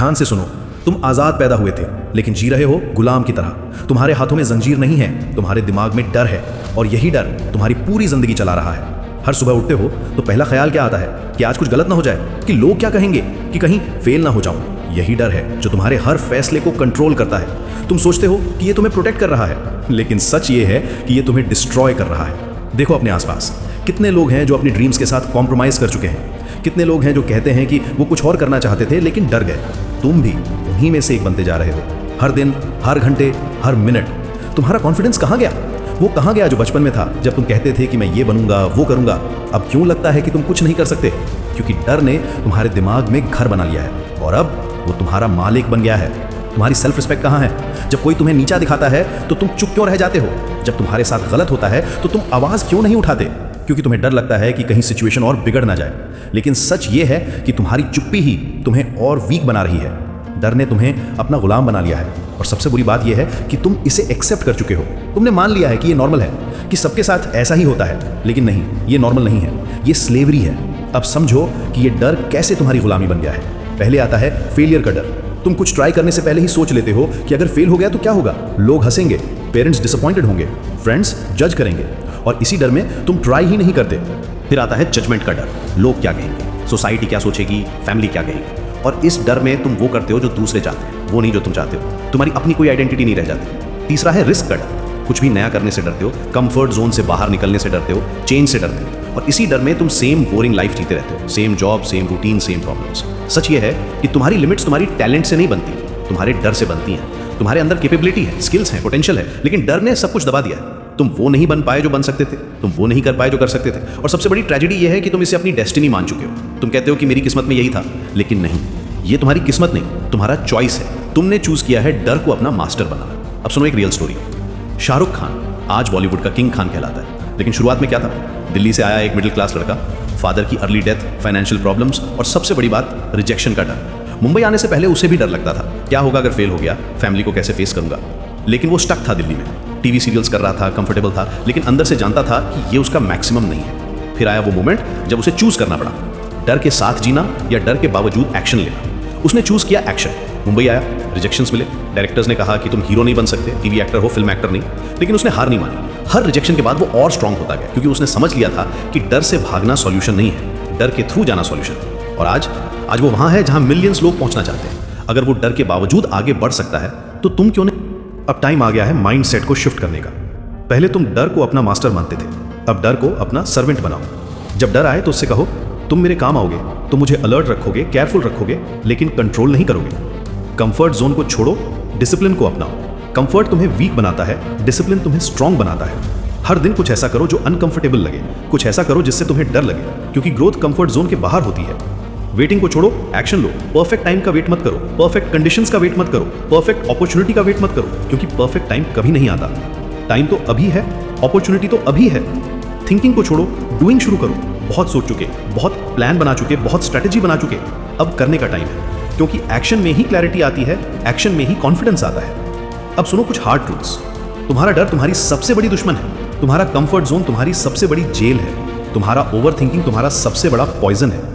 ध्यान से सुनो, तुम आजाद पैदा हुए थे लेकिन जी रहे हो गुलाम की तरह। तुम्हारे हाथों में जंजीर नहीं है, तुम्हारे दिमाग में डर है, और यही डर तुम्हारी पूरी जिंदगी चला रहा है। हर सुबह उठते हो तो पहला ख्याल क्या आता है कि आज कुछ गलत ना हो जाए, कि लोग क्या कहेंगे, कि कहीं फेल ना हो जाऊं। यही डर है जो तुम्हारे हर फैसले को कंट्रोल करता है। तुम सोचते हो कि ये तुम्हें प्रोटेक्ट कर रहा है, लेकिन सच ये है कि ये तुम्हें डिस्ट्रॉय कर रहा है। देखो अपने आसपास कितने लोग हैं जो अपनी ड्रीम्स के साथ कॉम्प्रोमाइज कर चुके हैं। कितने लोग हैं जो कहते हैं कि वो कुछ और करना चाहते थे लेकिन डर गए। तुम भी उन्हीं में से एक बनते जा रहे हो। हर दिन, हर घंटे, हर मिनट तुम्हारा कॉन्फिडेंस कहाँ गया? वो कहाँ गया जो बचपन में था, जब तुम कहते थे कि मैं ये बनूंगा, वो करूंगा। अब क्यों लगता है कि तुम कुछ नहीं कर सकते? क्योंकि डर ने तुम्हारे दिमाग में घर बना लिया है और अब वो तुम्हारा मालिक बन गया है। तुम्हारी सेल्फ रिस्पेक्ट कहाँ है? जब कोई तुम्हें नीचा दिखाता है तो तुम चुप क्यों रह जाते हो? जब तुम्हारे साथ गलत होता है तो तुम आवाज क्यों नहीं उठाते? क्योंकि तुम्हें डर लगता है कि कहीं सिचुएशन और बिगड़ ना जाए। लेकिन सच ये है कि तुम्हारी चुप्पी ही तुम्हें और वीक बना रही है। डर ने तुम्हें अपना गुलाम बना लिया है, और सबसे बुरी बात यह है कि तुम इसे एक्सेप्ट कर चुके हो। तुमने मान लिया है कि ये नॉर्मल है, कि सबके साथ ऐसा ही होता है। लेकिन नहीं, ये नॉर्मल नहीं है, ये स्लेवरी है। अब समझो कि ये डर कैसे तुम्हारी गुलामी बन गया है। पहले आता है फेलियर का डर। तुम कुछ ट्राई करने से पहले ही सोच लेते हो कि अगर फेल हो गया तो क्या होगा? लोग हंसेंगे, पेरेंट्स डिसअपॉइंटेड होंगे, फ्रेंड्स जज करेंगे, और इसी डर में तुम ट्राई ही नहीं करते। फिर आता है जजमेंट का डर। लोग क्या कहेंगे, सोसाइटी क्या सोचेगी, फैमिली क्या कहेगी, और इस डर में तुम वो करते हो जो दूसरे चाहते हैं, वो नहीं जो तुम चाहते हो। तुम्हारी अपनी कोई आइडेंटिटी नहीं रह जाती। तीसरा है रिस्क का डर। कुछ भी नया करने से डरते हो, कंफर्ट जोन से बाहर निकलने से डरते हो, चेंज से डरते हो, और इसी डर में तुम सेम बोरिंग लाइफ जीते रहते हो। Same job, same routine, same problems. सच ये है कि तुम्हारी लिमिट्स तुम्हारी टैलेंट से नहीं बनती, तुम्हारे डर से बनती हैं। तुम्हारे अंदर कैपेबिलिटी है, स्किल्स हैं, पोटेंशियल है, लेकिन डर ने सब कुछ दबा दिया है। तुम वो नहीं बन पाए जो बन सकते थे, तुम वो नहीं कर पाए जो कर सकते थे, और सबसे बड़ी ट्रेजेडी ये है कि तुम इसे अपनी डेस्टिनी मान चुके हो। तुम कहते हो कि मेरी किस्मत में यही था, लेकिन नहीं, ये तुम्हारी किस्मत नहीं, तुम्हारा चॉइस है। तुमने चूज किया है डर को अपना मास्टर बनाना। अब सुनो एक रियल स्टोरी। शाहरुख खान आज बॉलीवुड का किंग खान कहलाता है, लेकिन शुरुआत में क्या था? दिल्ली से आया एक मिडिल क्लास लड़का, फादर की अर्ली डेथ, फाइनेंशियल प्रॉब्लम्स, और सबसे बड़ी बात रिजेक्शन का डर। मुंबई आने से पहले उसे भी डर लगता था, क्या होगा अगर फेल हो गया, फैमिली को कैसे फेस करूंगा। लेकिन वो स्टक था दिल्ली में, टीवी सीरियल्स कर रहा था, कंफर्टेबल था, लेकिन अंदर से जानता था कि ये उसका मैक्सिमम नहीं है। फिर आया वो मोमेंट जब उसे चूज करना पड़ा, डर के साथ जीना या डर के बावजूद एक्शन लेना। उसने चूज किया एक्शन। मुंबई आया, रिजेक्शंस मिले, डायरेक्टर्स ने कहा कि तुम हीरो नहीं बन सकते, टीवी एक्टर हो, फिल्म एक्टर नहीं, लेकिन उसने हार नहीं मानी। हर रिजेक्शन के बाद वो और स्ट्रांग होता गया, क्योंकि उसने समझ लिया था कि डर से भागना सॉल्यूशन नहीं है, डर के थ्रू जाना सॉल्यूशन है। और आज वो वहां है जहां मिलियंस लोग पहुंचना चाहते हैं। अगर वो डर के बावजूद आगे बढ़ सकता है तो तुम क्यों नहीं? अब टाइम आ गया है माइंडसेट को शिफ्ट करने का। पहले तुम डर को अपना मास्टर मानते थे, अब डर को अपना सर्वेंट बनाओ। जब डर आए तो उससे कहो, तुम मेरे काम आओगे, तुम मुझे अलर्ट रखोगे, केयरफुल रखोगे, लेकिन कंट्रोल नहीं करोगे। कंफर्ट जोन को छोड़ो, डिसिप्लिन को अपनाओ। कंफर्ट तुम्हें वीक बनाता है, डिसिप्लिन तुम्हें स्ट्रांग बनाता है। हर दिन कुछ ऐसा करो जो अनकंफर्टेबल लगे, कुछ ऐसा करो जिससे तुम्हें डर लगे, क्योंकि ग्रोथ कंफर्ट जोन के बाहर होती है। वेटिंग को छोड़ो, एक्शन लो। परफेक्ट टाइम का वेट मत करो, परफेक्ट कंडीशंस का वेट मत करो, परफेक्ट अपॉर्चुनिटी का वेट मत करो, क्योंकि परफेक्ट टाइम कभी नहीं आता। टाइम तो अभी है, अपॉर्चुनिटी तो अभी है। थिंकिंग को छोड़ो, डूइंग शुरू करो। बहुत सोच चुके, बहुत प्लान बना चुके, बहुत स्ट्रेटेजी बना चुके, अब करने का टाइम है, क्योंकि एक्शन में ही क्लैरिटी आती है, एक्शन में ही कॉन्फिडेंस आता है। अब सुनो कुछ हार्ड ट्रूथ्स। तुम्हारा डर तुम्हारी सबसे बड़ी दुश्मन है, तुम्हारा कंफर्ट जोन तुम्हारी सबसे बड़ी जेल है, तुम्हारा ओवर थिंकिंग तुम्हारा सबसे बड़ा पॉइजन है,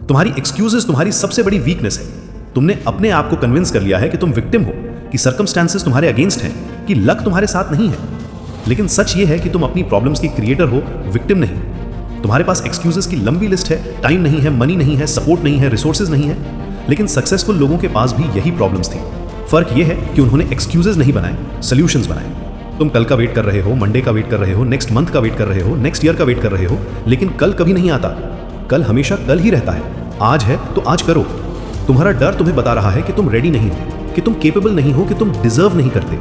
तुम्हारी एक्सक्यूजेस तुम्हारी सबसे बड़ी वीकनेस है। तुमने अपने आप को कन्विंस कर लिया है कि तुम विक्टिम हो, कि सर्कमस्टेंसेस तुम्हारे अगेंस्ट हैं, कि लक तुम्हारे साथ नहीं है। लेकिन सच ये है कि तुम अपनी प्रॉब्लम्स की क्रिएटर हो, विक्टिम नहीं। तुम्हारे पास एक्सक्यूजेस की लंबी लिस्ट है, टाइम नहीं है, मनी नहीं है, सपोर्ट नहीं है, रिसोर्सेज नहीं है। लेकिन सक्सेसफुल लोगों के पास भी यही प्रॉब्लम्स थी। फर्क ये है कि उन्होंने एक्सक्यूजेस नहीं बनाए, सॉल्यूशंस बनाए। तुम कल का वेट कर रहे हो, मंडे का वेट कर रहे हो, नेक्स्ट मंथ का वेट कर रहे हो, नेक्स्ट ईयर का वेट कर रहे हो, लेकिन कल कभी नहीं आता। कल हमेशा कल ही रहता है। आज है तो आज करो। तुम्हारा डर तुम्हें बता रहा है कि तुम रेडी नहीं हो, कि तुम केपेबल नहीं हो, कि तुम डिजर्व नहीं करते,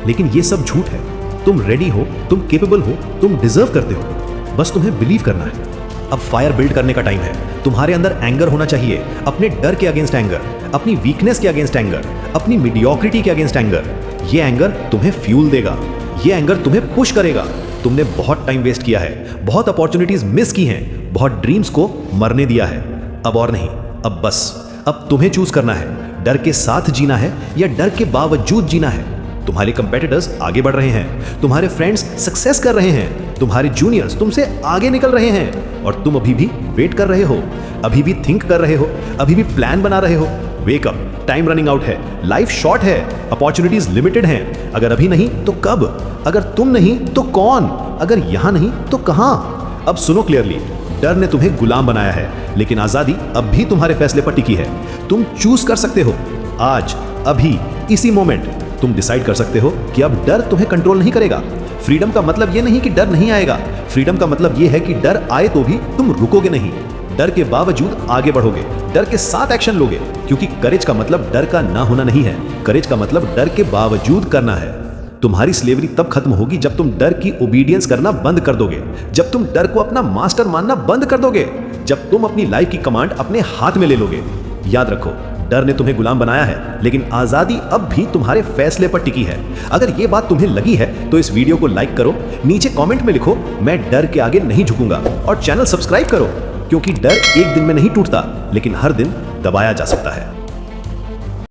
लेकिन ये सब झूठ है। तुम रेडी हो, तुम केपेबल हो, तुम डिजर्व करते हो, बस तुम्हें बिलीव करना है। अब फायर बिल्ड करने का टाइम है। तुम्हारे अंदर एंगर होना चाहिए, अपने डर के अगेंस्ट एंगर, अपनी वीकनेस के अगेंस्ट एंगर, अपनी मीडियोक्रिटी के अगेंस्ट एंगर। ये एंगर तुम्हें फ्यूल देगा, ये एंगर तुम्हें पुश करेगा। तुमने बहुत टाइम वेस्ट किया है, बहुत अपॉर्चुनिटीज मिस की हैं, बहुत ड्रीम्स को मरने दिया है। अब और नहीं, अब बस, अब तुम्हें चूज करना है, डर के साथ जीना है या डर के बावजूद जीना है। तुम्हारे कंपेटिटर्स आगे बढ़ रहे हैं, तुम्हारे फ्रेंड्स सक्सेस कर रहे हैं, तुम्हारे जूनियर्स तुमसे आगे निकल रहे हैं, और तुम अभी भी वेट कर रहे हो, अभी भी थिंक कर रहे हो, अभी भी प्लान बना रहे हो। Wake up, time running out है, लाइफ शॉर्ट है, अपॉर्चुनिटीज लिमिटेड हैं। अगर अभी नहीं तो कब? अगर तुम नहीं तो कौन? अगर यहां नहीं तो कहां? अब सुनो क्लियरली, डर ने तुम्हें गुलाम बनाया है, लेकिन आजादी अब भी तुम्हारे फैसले पर टिकी है। तुम चूज कर सकते हो। आज, अभी, इसी मोमेंट तुम डिसाइड कर सकते हो कि अब डर तुम्हें कंट्रोल नहीं करेगा। फ्रीडम का मतलब ये नहीं कि डर नहीं आएगा। फ्रीडम का मतलब ये है कि डर आए तो भी तुम रुकोगे नहीं, डर के बावजूद आगे बढ़ोगे, डर के साथ एक्शन लोगे। क्योंकि करेज का मतलब डर का ना होना नहीं है, करेज का मतलब डर के बावजूद करना है। तुम्हारी स्लेवरी तब खत्म होगी जब तुम डर की ओबीडियंस करना बंद कर दोगे, जब तुम डर को अपना मास्टर मानना बंद कर दोगे, जब तुम अपनी लाइफ की कमांड अपने हाथ में ले लोगे। याद रखो, डर ने तुम्हें गुलाम बनाया है, लेकिन आजादी अब भी तुम्हारे फैसले पर टिकी है। अगर ये बात तुम्हें लगी है तो इस वीडियो को लाइक करो, नीचे कमेंट में लिखो मैं डर के आगे नहीं झुकूंगा, और चैनल सब्सक्राइब करो, क्योंकि डर एक दिन में नहीं टूटता, लेकिन हर दिन दबाया जा सकता है।